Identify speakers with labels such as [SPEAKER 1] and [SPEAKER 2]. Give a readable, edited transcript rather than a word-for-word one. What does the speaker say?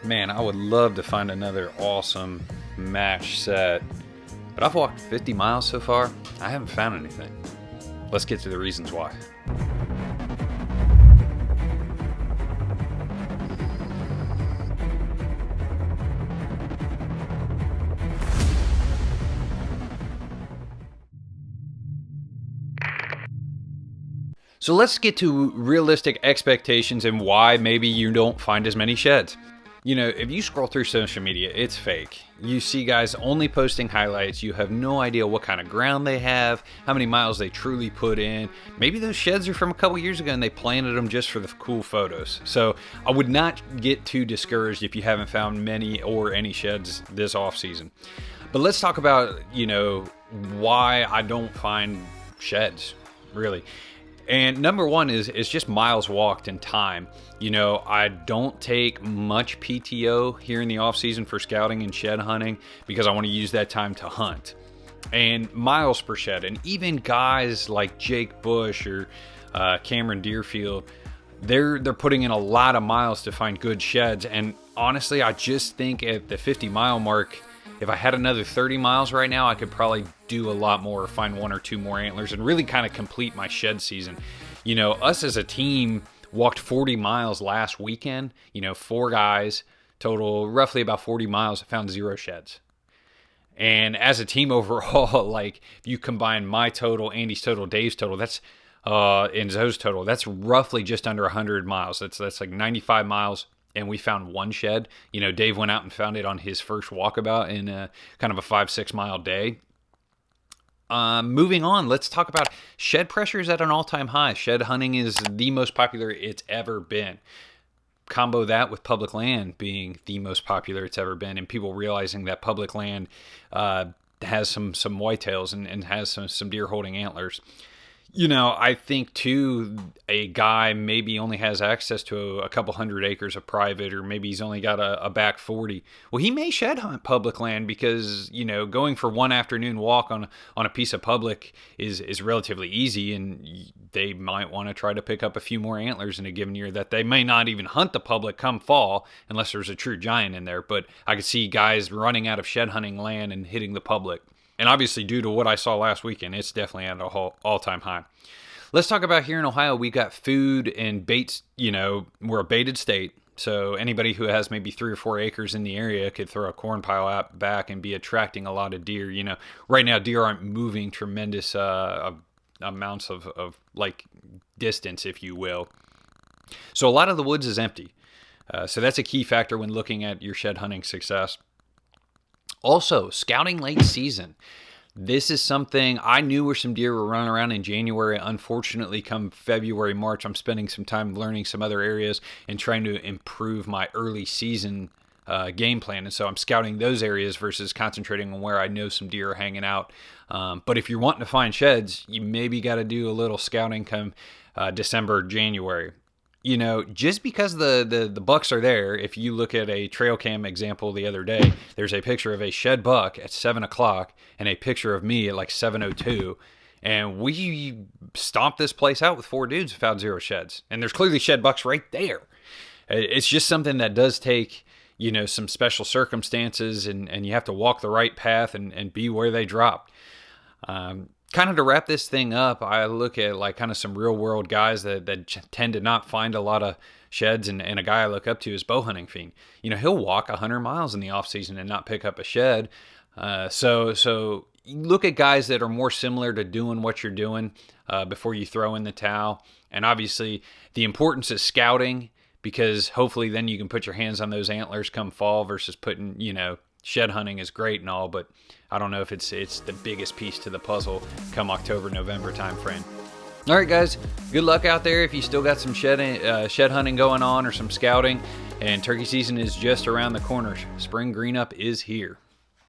[SPEAKER 1] Man, I would love to find another awesome match set, but I've walked 50 miles so far. I haven't found anything. Let's get to the reasons why. So let's get to realistic expectations and why maybe you don't find as many sheds. You know, if you scroll through social media, it's fake. You see guys only posting highlights. You have no idea what kind of ground they have, how many miles they truly put in. Maybe those sheds are from a couple years ago and they planted them just for the cool photos. So I would not get too discouraged if you haven't found many or any sheds this off season. But let's talk about, why I don't find sheds, really. And number one is just miles walked and time. I don't take much PTO here in the off season for scouting and shed hunting because I want to use that time to hunt. And miles per shed, and even guys like Jake Bush or Cameron Deerfield, they're putting in a lot of miles to find good sheds. And honestly, I just think at the 50-mile mark, if I had another 30 miles right now, I could probably do a lot more, find one or two more antlers, and really kind of complete my shed season. Us as a team walked 40 miles last weekend. 4 guys, total roughly about 40 miles, found 0 sheds. And as a team overall, like if you combine my total, Andy's total, Dave's total, that's and Zoe's total, that's roughly just under 100 miles. That's like 95 miles. And we found one shed. Dave went out and found it on his first walkabout in kind of a 5-6 mile day. Moving on, let's talk about shed pressure is at an all-time high. Shed hunting is the most popular it's ever been. Combo that with public land being the most popular it's ever been, and people realizing that public land has some whitetails and has some deer holding antlers. I think too, a guy maybe only has access to a couple hundred acres of private, or maybe he's only got a back 40. Well, he may shed hunt public land because, going for one afternoon walk on a piece of public is relatively easy, and they might want to try to pick up a few more antlers in a given year that they may not even hunt the public come fall unless there's a true giant in there. But I could see guys running out of shed hunting land and hitting the public. And obviously, due to what I saw last weekend, it's definitely at an all-time high. Let's talk about here in Ohio. We got food and baits. We're a baited state. So anybody who has maybe 3 or 4 acres in the area could throw a corn pile out back and be attracting a lot of deer. Right now, deer aren't moving tremendous amounts of like distance, if you will. So a lot of the woods is empty. So that's a key factor when looking at your shed hunting success. Also, scouting late season. This is something I knew where some deer were running around in January. Unfortunately, come February, March, I'm spending some time learning some other areas and trying to improve my early season game plan. And so I'm scouting those areas versus concentrating on where I know some deer are hanging out. But if you're wanting to find sheds, you maybe got to do a little scouting come December, January. Just because the bucks are there, if you look at a trail cam example the other day, there's a picture of a shed buck at 7 o'clock and a picture of me at like 7:02. And we stomped this place out with 4 dudes who found 0 sheds. And there's clearly shed bucks right there. It's just something that does take, some special circumstances, and you have to walk the right path and be where they dropped. Kind of to wrap this thing up, I look at like kind of some real world guys that tend to not find a lot of sheds, and a guy I look up to is Bow Hunting Fiend. He'll walk 100 miles in the off season and not pick up a shed. So you look at guys that are more similar to doing what you're doing before you throw in the towel. And obviously the importance is scouting, because hopefully then you can put your hands on those antlers come fall versus putting, shed hunting is great and all, but I don't know if it's the biggest piece to the puzzle come October, November time frame. All right, guys, good luck out there if you still got some shed hunting going on or some scouting. And turkey season is just around the corner. Spring green up is here.